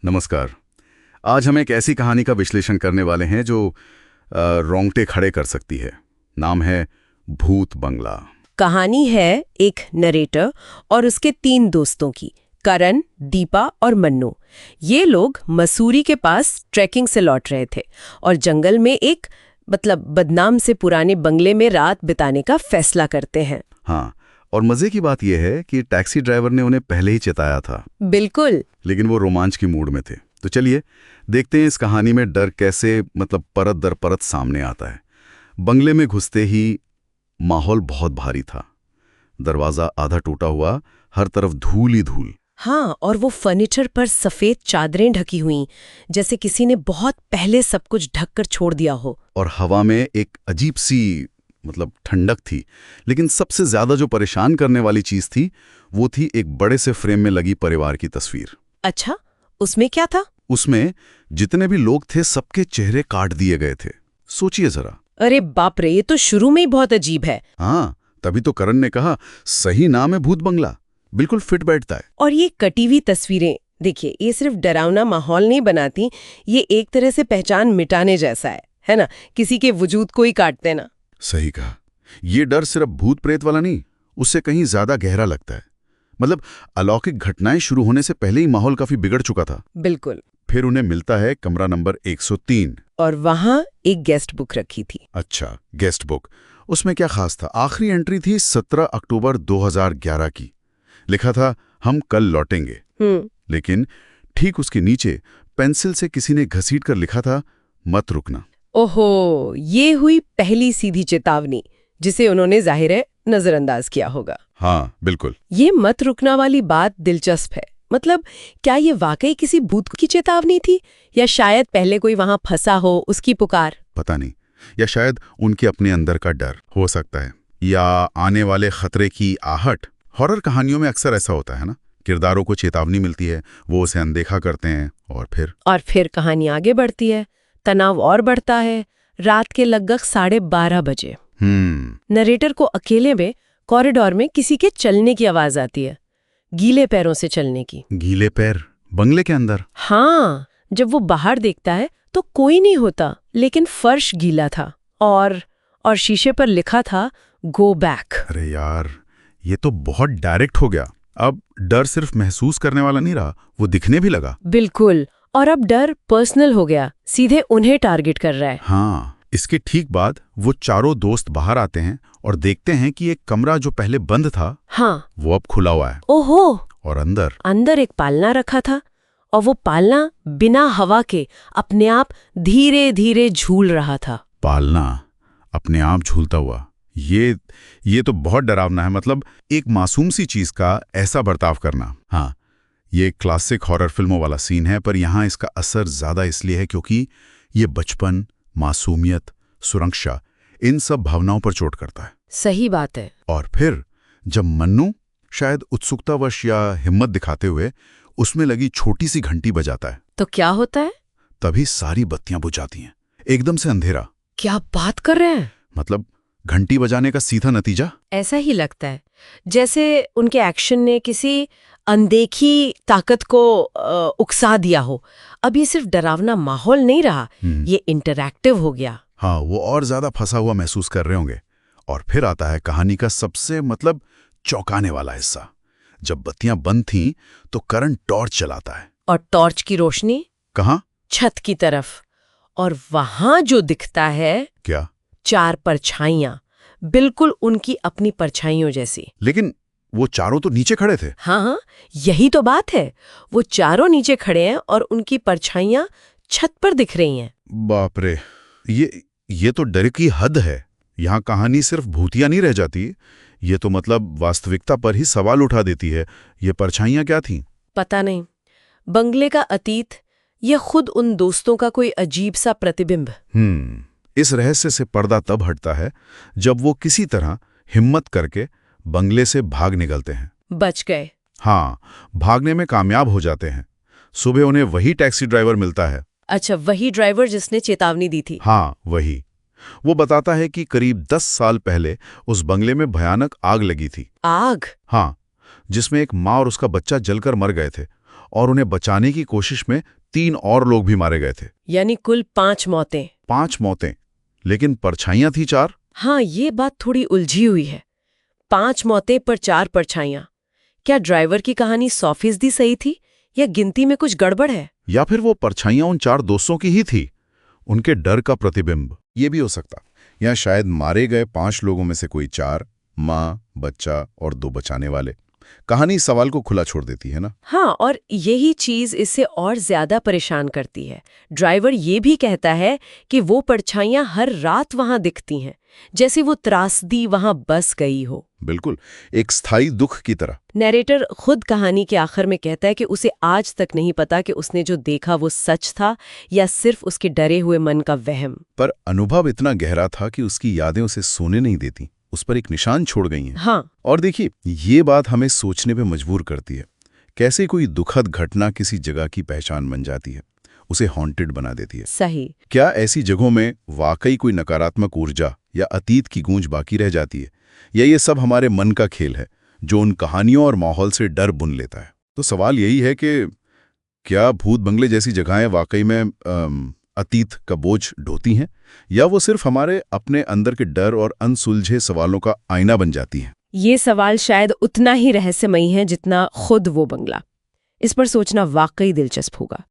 नमस्कार। आज हम एक ऐसी कहानी का विश्लेषण करने वाले हैं जो रोंगटे खड़े कर सकती है। नाम है भूत बंगला। कहानी है एक नरेटर और उसके 3 दोस्तों की, करण, दीपा और मन्नू। ये लोग मसूरी के पास ट्रैकिंग से लौट रहे थे और जंगल में एक बदनाम से पुराने बंगले में रात बिताने का फैसला करते हैं। हाँ, और मजे की बात यह है कि टैक्सी ड्राइवर ने उन्हें पहले ही चेताया था। बिल्कुल। लेकिन वो रोमांच की मूड में थे। तो चलिए देखते हैं इस कहानी में डर कैसे परत दर परत सामने आता है। बंगले में घुसते ही माहौल बहुत भारी था। दरवाजा आधा टूटा हुआ, हर तरफ धूल ही धूल। हाँ, और वो फर्नीचर पर सफेद चादरें ढकी हुई, जैसे किसी ने बहुत पहले सब कुछ ढक कर छोड़ दिया हो। और हवा में एक अजीब सी ठंडक थी। लेकिन सबसे ज्यादा जो परेशान करने वाली चीज थी वो थी एक बड़े से फ्रेम में लगी परिवार की तस्वीर। अच्छा, उसमें क्या था? उसमें जितने भी लोग थे सबके चेहरे काट दिए गए थे। सोचिए जरा। अरे बाप रे, ये तो शुरू में ही बहुत अजीब है। हाँ, तभी तो करण ने कहा सही नाम है भूत बंगला, बिल्कुल फिट बैठता है। और ये कटी हुई तस्वीरें देखिए, ये सिर्फ डरावना माहौल नहीं बनाती, ये एक तरह से पहचान मिटाने जैसा है ना? किसी के वजूद को ही काट देना। सही कहा। ये डर सिर्फ भूत प्रेत वाला नहीं, उससे कहीं ज्यादा गहरा लगता है। अलौकिक घटनाएं शुरू होने से पहले ही माहौल काफी बिगड़ चुका था। बिल्कुल। फिर उन्हें मिलता है कमरा नंबर 103 और वहां एक गेस्ट बुक रखी थी। अच्छा, गेस्ट बुक। उसमें क्या खास था? आखिरी एंट्री थी 17 अक्टूबर 2011 की। लिखा था हम कल लौटेंगे। लेकिन ठीक उसके नीचे पेंसिल से किसी ने घसीट कर लिखा था मत रुकना। ओहो, ये हुई पहली सीधी चेतावनी, जिसे उन्होंने जाहिर है नजरअंदाज किया होगा। हाँ बिल्कुल। ये मत रुकना वाली बात दिलचस्प है। क्या ये वाकई किसी भूत की चेतावनी थी, या शायद पहले कोई वहां फंसा हो उसकी पुकार? पता नहीं, या शायद उनके अपने अंदर का डर हो सकता है, या आने वाले खतरे की आहट। हॉरर कहानियों में अक्सर ऐसा होता है ना, किरदारों को चेतावनी मिलती है, वो उसे अनदेखा करते हैं और फिर कहानी आगे बढ़ती है। तनाव और बढ़ता है। रात के लगभग 12:30 बजे नरेटर को अकेले में कॉरिडोर में किसी के चलने की आवाज आती है, गीले पैरों से चलने की। गीले पैर बंगले के अंदर? हाँ, जब वो बाहर देखता है तो कोई नहीं होता, लेकिन फर्श गीला था और शीशे पर लिखा था गो बैक। अरे यार, ये तो बहुत डायरेक्ट हो गया। अब डर सिर्फ महसूस करने वाला नहीं रहा, वो दिखने भी लगा। बिल्कुल, और अब डर पर्सनल हो गया, सीधे उन्हें टारगेट कर रहा है। हाँ, इसके ठीक बाद वो चारों दोस्त बाहर आते हैं और देखते हैं कि एक कमरा जो पहले बंद था, हाँ, वो अब खुला हुआ है। ओहो! और अंदर एक पालना रखा था, और वो पालना बिना हवा के अपने आप धीरे धीरे झूल रहा था। पालना अपने आप झूलता हुआ, ये तो बहुत डरावना है। एक मासूम सी चीज का ऐसा बर्ताव करना। हाँ, ये क्लासिक हॉरर फिल्मों वाला सीन है, पर यहाँ इसका असर ज्यादा इसलिए है क्योंकि ये बचपन, मासूमियत, सुरक्षा, इन सब भावनाओं पर चोट करता है। सही बात है। और फिर जब मन्नू शायद उत्सुकतावश या हिम्मत दिखाते हुए उसमें लगी छोटी सी घंटी बजाता है, तो क्या होता है? तभी सारी बत्तियां बुझ जाती हैं, एकदम से अंधेरा। क्या बात कर रहे हैं? घंटी बजाने का सीधा नतीजा? ऐसा ही लगता है जैसे उनके एक्शन ने किसी अनदेखी ताकत को उकसा दिया हो। अब ये सिर्फ डरावना माहौल नहीं रहा, ये इंटरैक्टिव हो गया। हाँ, वो और ज्यादा फंसा हुआ महसूस कर रहे होंगे। और फिर आता है कहानी का सबसे चौंकाने वाला हिस्सा। जब बत्तियां बंद थीं तो करण टॉर्च चलाता है। और टॉर्च की रोशनी कहाँ? छत की तरफ। और वहां जो दिखता है, क्या? 4 परछाइयां, बिल्कुल उनकी अपनी परछाइयों जैसी। लेकिन वो चारों तो नीचे खड़े थे। हाँ, यही तो बात है। वो चारों नीचे खड़े हैं और उनकी परछाइयां छत पर दिख रही हैं। बाप रे, ये तो डर की हद है। यहाँ कहानी सिर्फ भूतिया नहीं रह जाती, ये तो वास्तविकता पर ही सवाल उठा देती है। ये परछाइयां क्या थीं? पता नहीं। बंगले का अतीत, यह खुद उन दोस्तों का कोई अजीब सा प्रतिबिंब। इस रहस्य से पर्दा तब हटता है जब वो किसी तरह हिम्मत करके बंगले से भाग निकलते हैं। बच गए। हाँ, भागने में कामयाब हो जाते हैं। सुबह उन्हें वही टैक्सी ड्राइवर मिलता है। अच्छा, वही ड्राइवर जिसने चेतावनी दी थी? हाँ, वही। वो बताता है कि करीब 10 साल पहले उस बंगले में भयानक आग लगी थी। आग? हाँ, जिसमें एक माँ और उसका बच्चा जलकर मर गए थे। और उन्हें बचाने की कोशिश में 3 और लोग भी मारे गए थे। यानी कुल 5 मौतें। 5 मौतें, लेकिन परछाइयां थी 4। हाँ, ये बात थोड़ी उलझी हुई है। 5 मौतें पर 4 परछाइयां। क्या ड्राइवर की कहानी 100% सही थी या गिनती में कुछ गड़बड़ है? या फिर वो परछाइयां उन 4 दोस्तों की ही थी, उनके डर का प्रतिबिंब। ये भी हो सकता। या शायद मारे गए 5 लोगों में से कोई 4, माँ, बच्चा और 2 बचाने वाले। कहानी इस सवाल को खुला छोड़ देती है ना। हाँ, और यही चीज इसे और ज्यादा परेशान करती है। ड्राइवर ये भी कहता है कि वो परछाइयां हर रात वहां दिखती हैं, जैसे वो त्रासदी वहां बस गई हो। बिल्कुल, एक स्थायी दुख की तरह। नरेटर खुद कहानी के आखिर में कहता है कि उसे आज तक नहीं पता कि उसने जो देखा वो सच था या सिर्फ उसके डरे हुए मन का वहम। पर अनुभव इतना गहरा था कि उसकी यादें उसे सोने नहीं देती, उस पर एक निशान छोड़ गई हैं। हाँ, और देखिए, ये बात हमें सोचने पे मजबूर करती है। कैसे कोई दुखद घटना किसी जगह की पहचान बन जाती है, उसे हॉन्टेड बना देती है। सही। क्या ऐसी जगहों में वाकई कोई नकारात्मक ऊर्जा या अतीत की गूंज बाकी रह जाती है, या ये सब हमारे मन का खेल है जो उन कहानियों और माहौल से डर बुन लेता है? तो सवाल यही है कि क्या भूत बंगले जैसी जगहें वाकई में अतीत का बोझ ढोती हैं, या वो सिर्फ हमारे अपने अंदर के डर और अनसुलझे सवालों का आईना बन जाती हैं? ये सवाल शायद उतना ही रहस्यमयी है जितना खुद वो बंगला। इस पर सोचना वाकई दिलचस्प होगा।